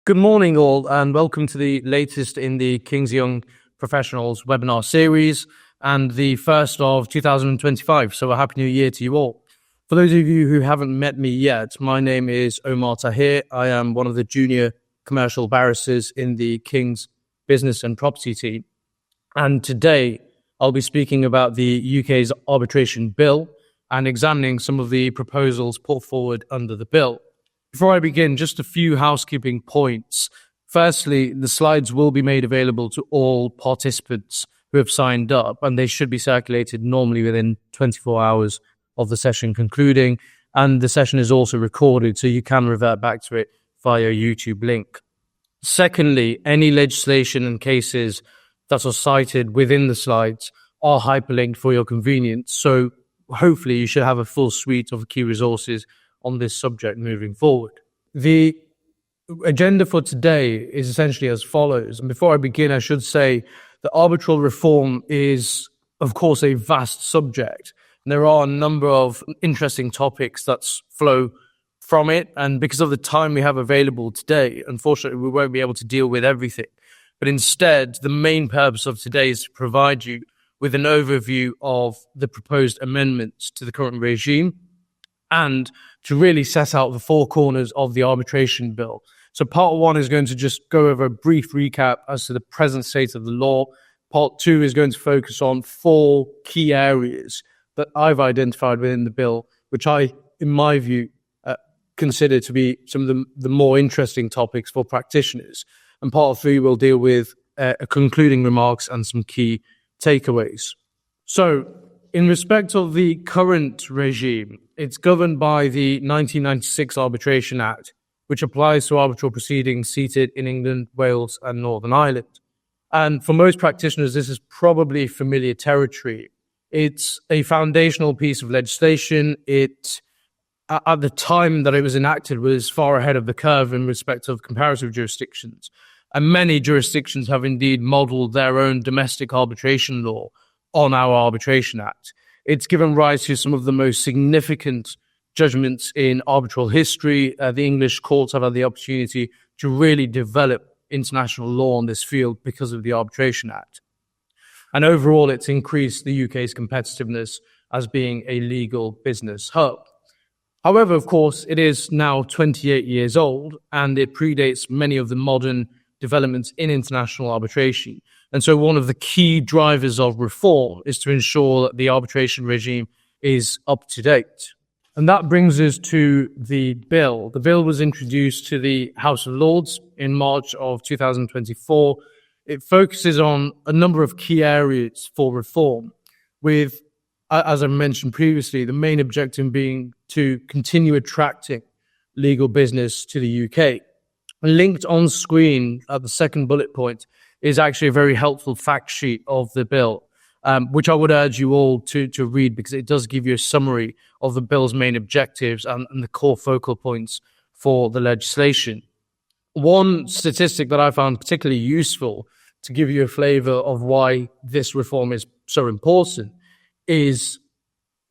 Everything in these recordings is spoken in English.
Good morning, all, and welcome to the latest in the King's Young Professionals webinar series and the first of 2025. So a happy new year to you all. For those of you who haven't met me yet, my name is Omar Tahir. I am one of the junior commercial barristers in the King's Business and Property team. And today I'll be speaking about the UK's Arbitration Bill and examining some of the proposals put forward under the bill. Before I begin, just a few housekeeping points. Firstly, the slides will be made available to all participants who have signed up, and they should be circulated normally within 24 hours of the session concluding. And the session is also recorded, so you can revert back to it via YouTube link. Secondly, any legislation and cases that are cited within the slides are hyperlinked for your convenience. So hopefully you should have a full suite of key resources on this subject moving forward. The agenda for today is essentially as follows. And before I begin, I should say that arbitral reform is, of course, a vast subject. And there are a number of interesting topics that flow from it. And because of the time we have available today, unfortunately, we won't be able to deal with everything. But instead, the main purpose of today is to provide you with an overview of the proposed amendments to the current regime and to really set out the four corners of the arbitration bill. So part one is going to just go over a brief recap as to the present state of the law. Part two is going to focus on four key areas that I've identified within the bill, which I, in my view, consider to be some of the more interesting topics for practitioners. And part three will deal with concluding remarks and some key takeaways. So, in respect of the current regime, it's governed by the 1996 Arbitration Act, which applies to arbitral proceedings seated in England, Wales, and Northern Ireland. And for most practitioners, this is probably familiar territory. It's a foundational piece of legislation. It, at the time that it was enacted, was far ahead of the curve in respect of comparative jurisdictions. And many jurisdictions have indeed modelled their own domestic arbitration law on our Arbitration Act. It's given rise to some of the most significant judgments in arbitral history. The English courts have had the opportunity to really develop international law on this field because of the Arbitration Act. And overall, it's increased the UK's competitiveness as being a legal business hub. However, of course, it is now 28 years old, and it predates many of the modern developments in international arbitration. And so one of the key drivers of reform is to ensure that the arbitration regime is up to date. And that brings us to the bill. The bill was introduced to the House of Lords in March of 2024. It focuses on a number of key areas for reform, with, as I mentioned previously, the main objective being to continue attracting legal business to the UK. Linked on screen at the second bullet point is actually a very helpful fact sheet of the bill, which I would urge you all to read because it does give you a summary of the bill's main objectives and the core focal points for the legislation. One statistic that I found particularly useful to give you a flavour of why this reform is so important is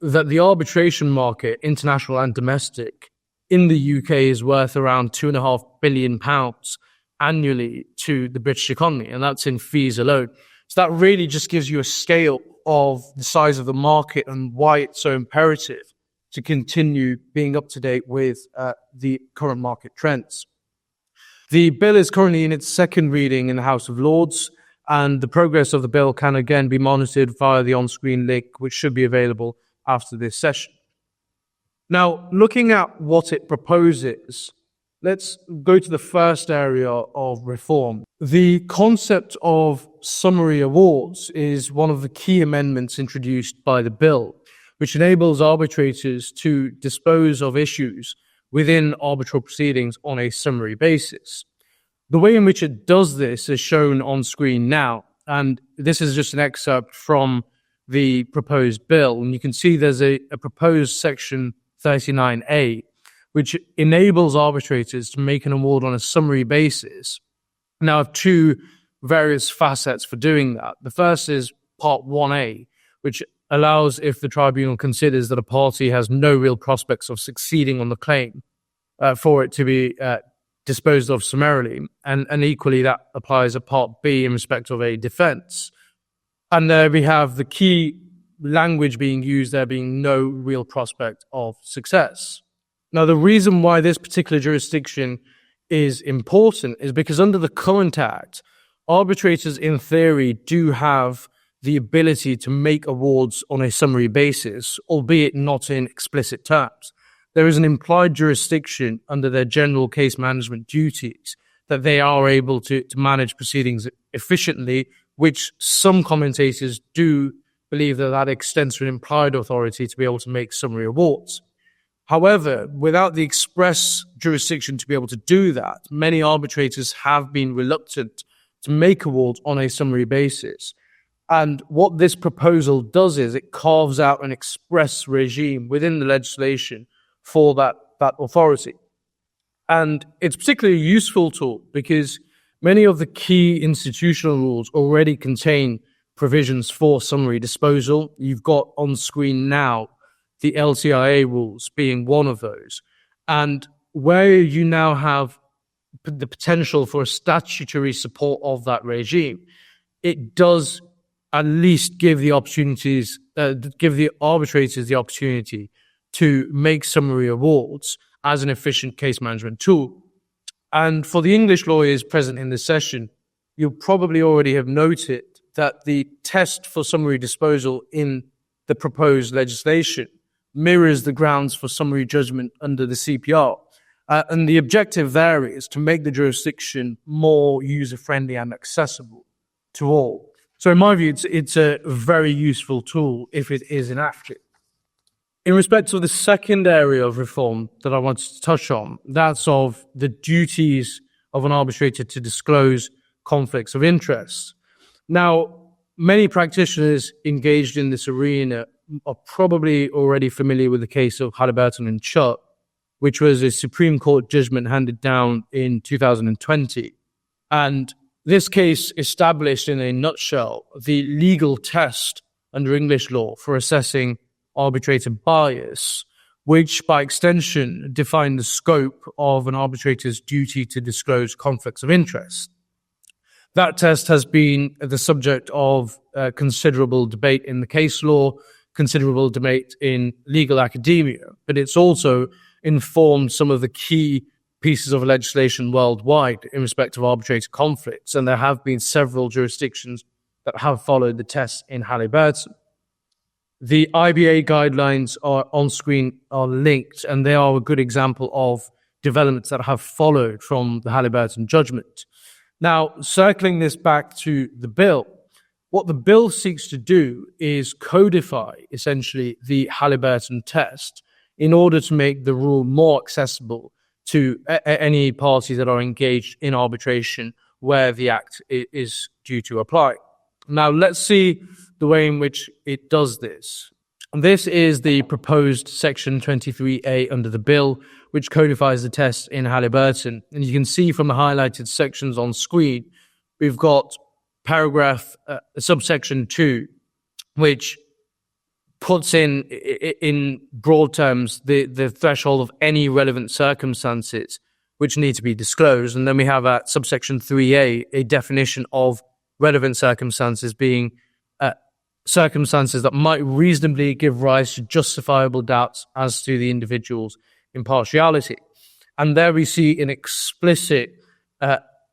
that the arbitration market, international and domestic, in the UK is worth around £2.5 billion annually to the British economy, and that's in fees alone. So that really just gives you a scale of the size of the market and why it's so imperative to continue being up to date with the current market trends. The bill is currently in its second reading in the House of Lords, and the progress of the bill can again be monitored via the on-screen link, which should be available after this session. Now, looking at what it proposes, let's go to the first area of reform. The concept of summary awards is one of the key amendments introduced by the bill, which enables arbitrators to dispose of issues within arbitral proceedings on a summary basis. The way in which it does this is shown on screen now, and this is just an excerpt from the proposed bill. And you can see there's a proposed section 39A, which enables arbitrators to make an award on a summary basis. Now, I have two various facets for doing that. The first is Part 1A, which allows if the tribunal considers that a party has no real prospects of succeeding on the claim, for it to be disposed of summarily. And equally, that applies at Part B in respect of a defense. And there we have the key language being used, there being no real prospect of success. Now, the reason why this particular jurisdiction is important is because under the current Act, arbitrators in theory do have the ability to make awards on a summary basis, albeit not in explicit terms. There is an implied jurisdiction under their general case management duties that they are able to manage proceedings efficiently, which some commentators do believe that extends to an implied authority to be able to make summary awards. However, without the express jurisdiction to be able to do that, many arbitrators have been reluctant to make awards on a summary basis. And what this proposal does is it carves out an express regime within the legislation for that authority. And it's particularly a useful tool because many of the key institutional rules already contain provisions for summary disposal. You've got on screen now the LTIA rules being one of those. And where you now have the potential for a statutory support of that regime, it does at least give the opportunities, give the arbitrators the opportunity to make summary awards as an efficient case management tool. And for the English lawyers present in this session, you'll probably already have noted that the test for summary disposal in the proposed legislation mirrors the grounds for summary judgment under the CPR. And the objective there is to make the jurisdiction more user-friendly and accessible to all. So in my view, it's a very useful tool if it is enacted. In respect to the second area of reform that I wanted to touch on, that's of the duties of an arbitrator to disclose conflicts of interest. Now, many practitioners engaged in this arena are probably already familiar with the case of Halliburton and Chubb, which was a Supreme Court judgment handed down in 2020. And this case established in a nutshell the legal test under English law for assessing arbitrator bias, which by extension defined the scope of an arbitrator's duty to disclose conflicts of interest. That test has been the subject of considerable debate in the case law, considerable debate in legal academia, but it's also informed some of the key pieces of legislation worldwide in respect of arbitrator conflicts, and there have been several jurisdictions that have followed the test in Halliburton. The IBA guidelines are on screen, are linked, and they are a good example of developments that have followed from the Halliburton judgment. Now, circling this back to the bill, what the bill seeks to do is codify, essentially, the Halliburton test in order to make the rule more accessible to any parties that are engaged in arbitration where the Act is due to apply. Now, let's see the way in which it does this. And this is the proposed Section 23A under the bill, which codifies the test in Halliburton. And you can see from the highlighted sections on screen, we've got paragraph subsection 2, which puts in broad terms the threshold of any relevant circumstances which need to be disclosed. And then we have at subsection 3A a definition of relevant circumstances being circumstances that might reasonably give rise to justifiable doubts as to the individual's impartiality. And there we see an explicit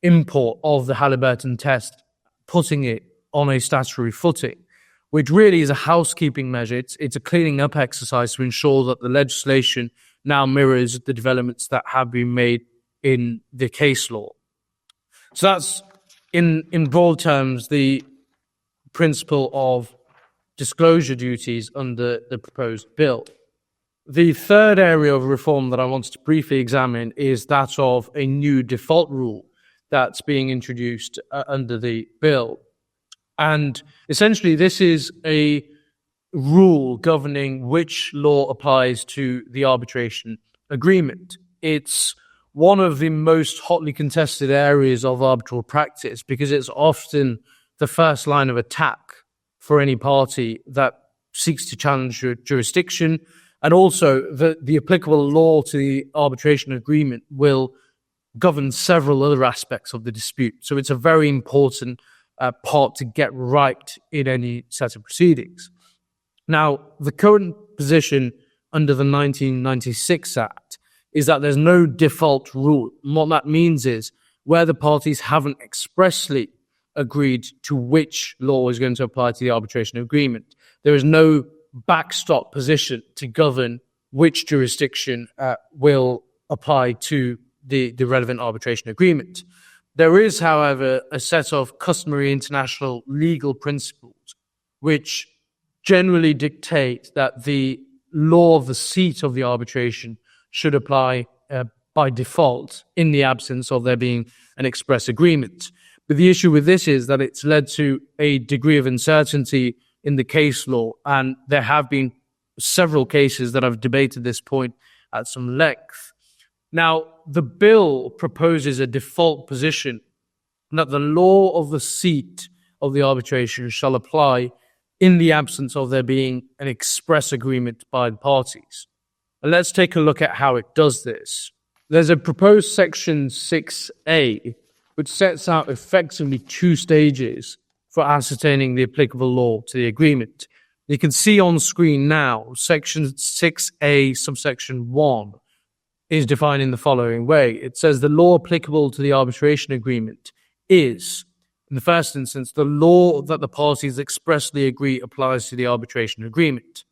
import of the Halliburton test, putting it on a statutory footing, which really is a housekeeping measure. It's a cleaning up exercise to ensure that the legislation now mirrors the developments that have been made in the case law. So that's, in broad terms, the principle of disclosure duties under the proposed bill. The third area of reform that I wanted to briefly examine is that of a new default rule that's being introduced under the bill. And essentially, this is a rule governing which law applies to the arbitration agreement. It's one of the most hotly contested areas of arbitral practice because it's often the first line of attack for any party that seeks to challenge your jurisdiction. And also, the applicable law to the arbitration agreement will governs several other aspects of the dispute. So it's a very important part to get right in any set of proceedings. Now, the current position under the 1996 Act is that there's no default rule. And what that means is where the parties haven't expressly agreed to which law is going to apply to the arbitration agreement, there is no backstop position to govern which jurisdiction will apply to the relevant arbitration agreement. There is, however, a set of customary international legal principles which generally dictate that the law of the seat of the arbitration should apply by default in the absence of there being an express agreement. But the issue with this is that it's led to a degree of uncertainty in the case law, and there have been several cases that have debated this point at some length. Now, the bill proposes a default position that the law of the seat of the arbitration shall apply in the absence of there being an express agreement by the parties. And let's take a look at how it does this. There's a proposed section 6A, which sets out effectively two stages for ascertaining the applicable law to the agreement. You can see on screen now, section 6A, subsection 1, is defined in the following way. It says the law applicable to the arbitration agreement is, in the first instance, the law that the parties expressly agree applies to the arbitration agreement.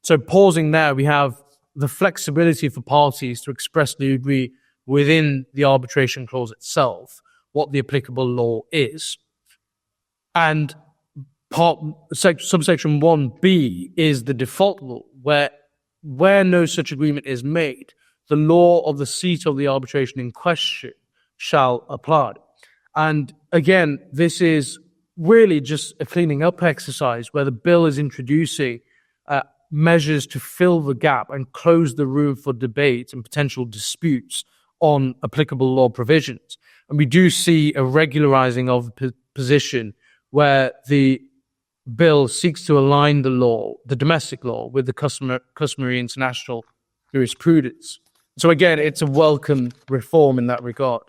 So pausing there, we have the flexibility for parties to expressly agree within the arbitration clause itself what the applicable law is. And subsection 1B is the default law, where no such agreement is made, the law of the seat of the arbitration in question shall apply. And again, this is really just a cleaning up exercise where the bill is introducing measures to fill the gap and close the room for debate and potential disputes on applicable law provisions. And we do see a regularizing of the position where the bill seeks to align the law, the domestic law, with the customary international jurisprudence. So again, it's a welcome reform in that regard.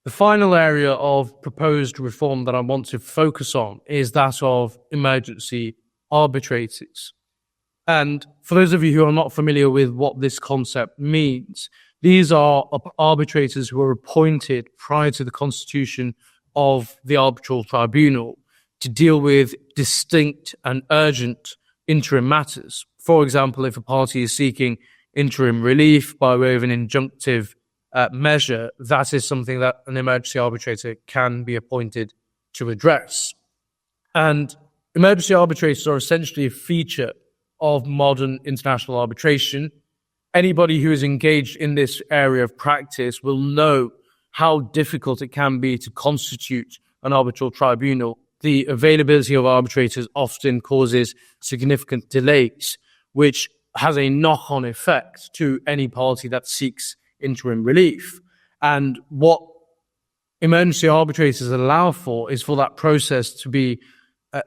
The final area of proposed reform that I want to focus on is that of emergency arbitrators. And for those of you who are not familiar with what this concept means, these are arbitrators who are appointed prior to the constitution of the arbitral tribunal to deal with distinct and urgent interim matters. For example, if a party is seeking interim relief by way of an injunctive measure, that is something that an emergency arbitrator can be appointed to address. And emergency arbitrators are essentially a feature of modern international arbitration. Anybody who is engaged in this area of practice will know how difficult it can be to constitute an arbitral tribunal. The availability of arbitrators often causes significant delays, which has a knock-on effect to any party that seeks interim relief. And what emergency arbitrators allow for is for that process to be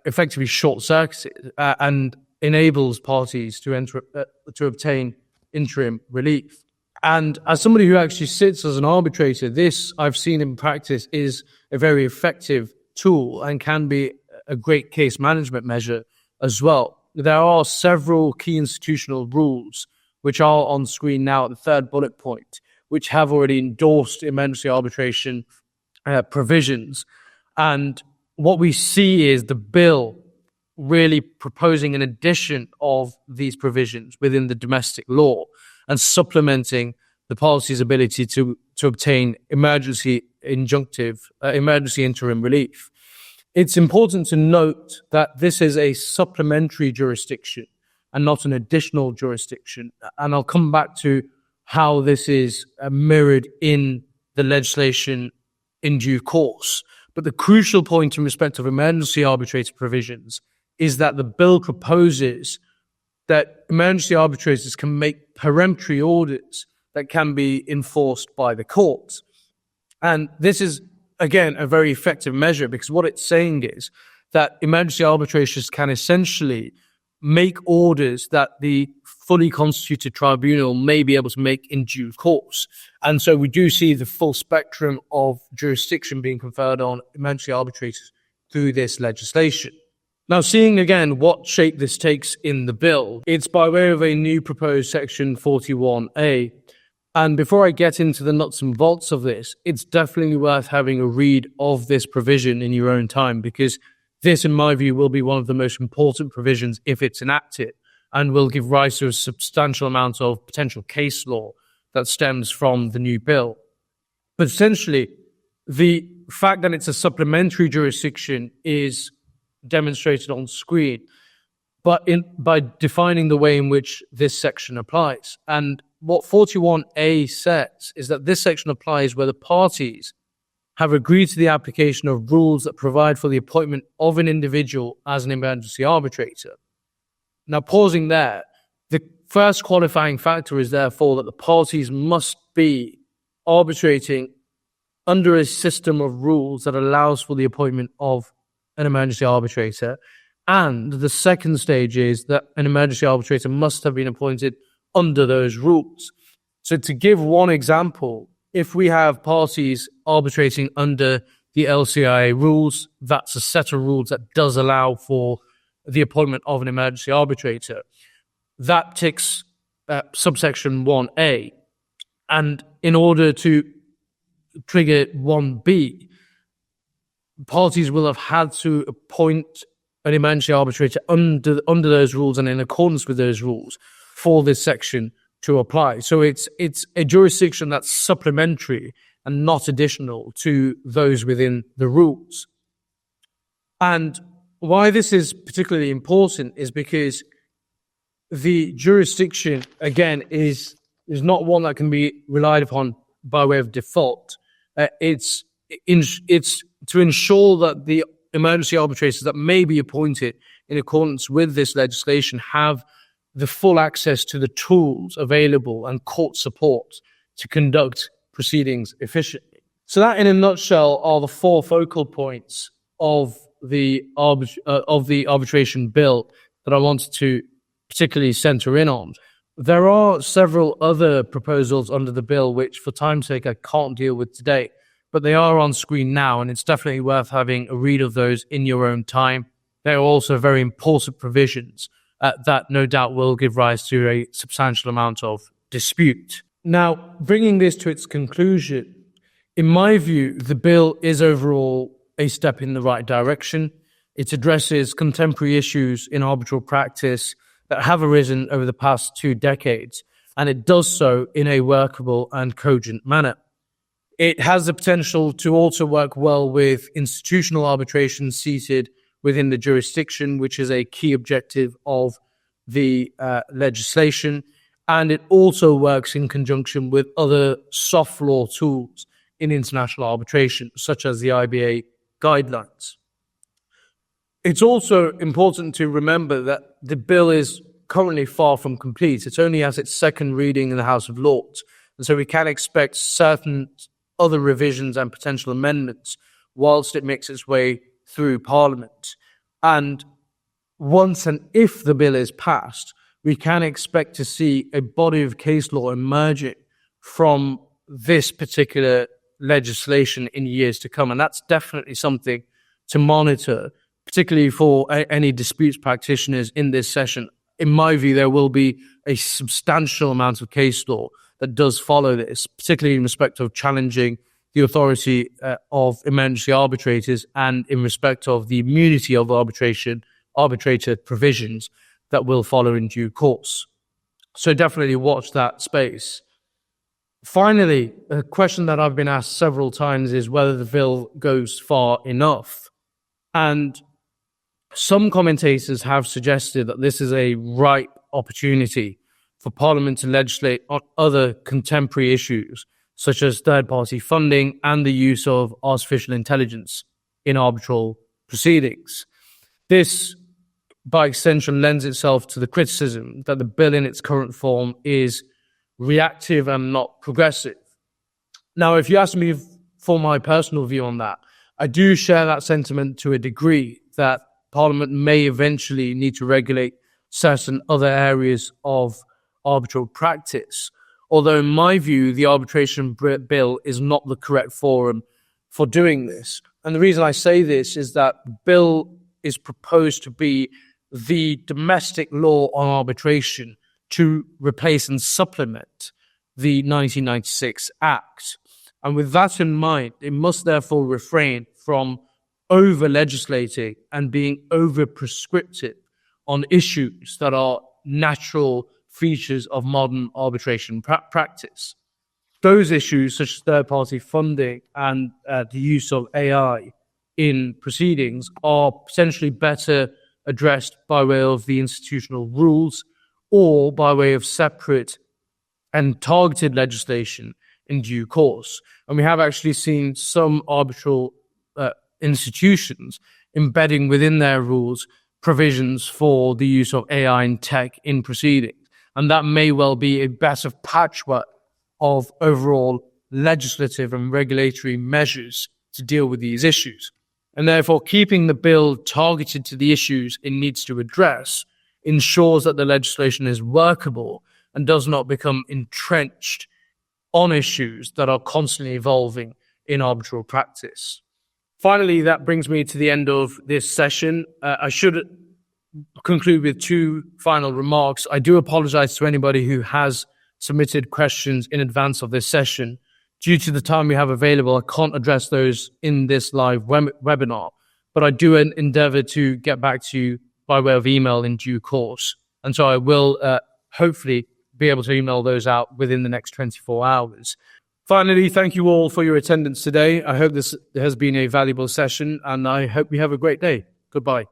effectively short-circuited and enables parties to obtain interim relief. And as somebody who actually sits as an arbitrator, this I've seen in practice is a very effective tool and can be a great case management measure as well. There are several key institutional rules which are on screen now at the third bullet point, which have already endorsed emergency arbitration provisions. And what we see is the bill really proposing an addition of these provisions within the domestic law and supplementing the policy's ability to obtain emergency interim relief. It's important to note that this is a supplementary jurisdiction and not an additional jurisdiction. And I'll come back to how this is mirrored in the legislation in due course. But the crucial point in respect of emergency arbitrator provisions is that the bill proposes that emergency arbitrators can make peremptory orders that can be enforced by the courts. And this is, again, a very effective measure because what it's saying is that emergency arbitrators can essentially make orders that the fully constituted tribunal may be able to make in due course. And so we do see the full spectrum of jurisdiction being conferred on emergency arbitrators through this legislation. Now, seeing again what shape this takes in the bill, it's by way of a new proposed section 41A. And before I get into the nuts and bolts of this, it's definitely worth having a read of this provision in your own time, because this, in my view, will be one of the most important provisions if it's enacted, and will give rise to a substantial amount of potential case law that stems from the new bill. But essentially, the fact that it's a supplementary jurisdiction is demonstrated on screen, but by defining the way in which this section applies. And what 41A says is that this section applies where the parties have agreed to the application of rules that provide for the appointment of an individual as an emergency arbitrator. Now, pausing there, the first qualifying factor is therefore that the parties must be arbitrating under a system of rules that allows for the appointment of an emergency arbitrator. And the second stage is that an emergency arbitrator must have been appointed under those rules. So to give one example, if we have parties arbitrating under the LCIA rules, that's a set of rules that does allow for the appointment of an emergency arbitrator. That ticks subsection 1A. And in order to trigger 1B, parties will have had to appoint an emergency arbitrator under those rules and in accordance with those rules for this section to apply. So it's a jurisdiction that's supplementary and not additional to those within the rules. And why this is particularly important is because the jurisdiction, again, is not one that can be relied upon by way of default. It's to ensure that the emergency arbitrators that may be appointed in accordance with this legislation have the full access to the tools available and court support to conduct proceedings efficiently. So that, in a nutshell, are the four focal points of the arbitration bill that I wanted to particularly center in on. There are several other proposals under the bill which, for time's sake, I can't deal with today, but they are on screen now, and it's definitely worth having a read of those in your own time. They are also very important provisions that no doubt will give rise to a substantial amount of dispute. Now, bringing this to its conclusion, in my view, the bill is overall a step in the right direction. It addresses contemporary issues in arbitral practice that have arisen over the past 2 decades, and it does so in a workable and cogent manner. It has the potential to also work well with institutional arbitration seated within the jurisdiction, which is a key objective of the legislation. And it also works in conjunction with other soft law tools in international arbitration, such as the IBA guidelines. It's also important to remember that the bill is currently far from complete. It's only at its second reading in the House of Lords. And so we can expect certain other revisions and potential amendments whilst it makes its way through Parliament. And once and if the bill is passed, we can expect to see a body of case law emerging from this particular legislation in years to come. And that's definitely something to monitor, particularly for any disputes practitioners in this session. In my view, there will be a substantial amount of case law that does follow this, particularly in respect of challenging the authority of emergency arbitrators and in respect of the immunity of arbitrator provisions that will follow in due course. So definitely watch that space. Finally, a question that I've been asked several times is whether the bill goes far enough. And some commentators have suggested that this is a ripe opportunity for Parliament to legislate on other contemporary issues, such as third-party funding and the use of artificial intelligence in arbitral proceedings. This, by extension, lends itself to the criticism that the bill in its current form is reactive and not progressive. Now, if you ask me for my personal view on that, I do share that sentiment to a degree that Parliament may eventually need to regulate certain other areas of arbitral practice. Although in my view, the Arbitration Bill is not the correct forum for doing this. And the reason I say this is that the bill is proposed to be the domestic law on arbitration to replace and supplement the 1996 Act. And with that in mind, it must therefore refrain from over-legislating and being over-prescriptive on issues that are natural features of modern arbitration practice. Those issues, such as third-party funding and the use of AI in proceedings, are potentially better addressed by way of the institutional rules or by way of separate and targeted legislation in due course. And we have actually seen some arbitral institutions embedding within their rules provisions for the use of AI and tech in proceedings. And that may well be a better patchwork of overall legislative and regulatory measures to deal with these issues. And therefore, keeping the bill targeted to the issues it needs to address ensures that the legislation is workable and does not become entrenched on issues that are constantly evolving in arbitral practice. Finally, that brings me to the end of this session. I should conclude with two final remarks. I do apologize to anybody who has submitted questions in advance of this session. Due to the time we have available, I can't address those in this live webinar, but I do endeavor to get back to you by way of email in due course. And so I will hopefully be able to email those out within the next 24 hours. Finally, thank you all for your attendance today. I hope this has been a valuable session, and I hope you have a great day. Goodbye.